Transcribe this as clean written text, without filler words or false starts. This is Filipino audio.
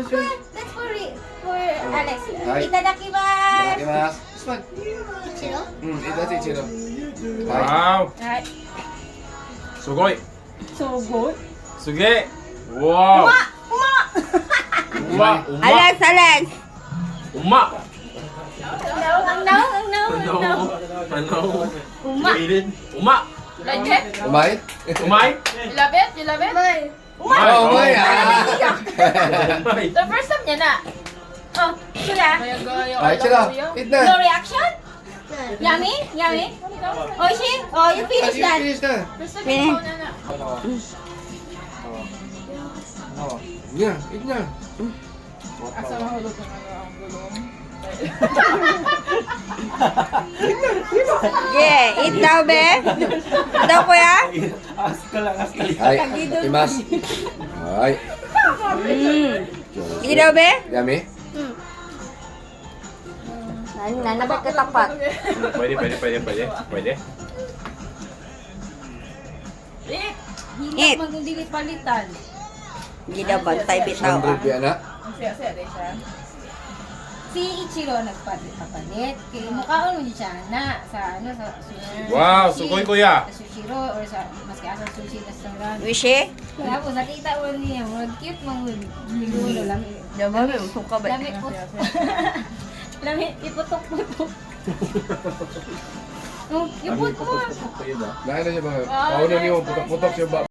That's for Alex. Hi. Itadakimasu. Itadakimasu. Smile. Ichiro? That's Ichiro. Hi. Wow. Alright. Sugoi. So good. Suge. Wow. Uma. Uma. Alex! Uma. Ang no. Uma. Uma. Legit? Umay? Umay. You love it? You love it? Oh, umay. The first time niya na. Oh, sila? Ay, Ichiro. Eat na. No reaction? Yummy? Yummy? Oishi? Oh, you finished that. Finish na. Oh. Yeah, eat na. Yeah, eat daw, be. Eat daw, kuya. Hi. Imas. Hi. Eat daw, be. Yummy? Nanabay ka tapat. Pwede. Eat. Magdili palitan. Hindi daw bantay bitaw. 100 yan na. Si Ichiro nagpapalit. Kaya mukhaon mo siya na sa sushi. Wow, sukoy kuya. Sa sushiro or sa maski asa sushi restaurant. Wishi? Tapos nakita mo niya, cute mang migulo lang. Diba, may usok ka ba? Lamig po. Lamig, iputok-putok. Iput mo. Dahil na siya mga. Pauna niyo, putok-putok siya ba?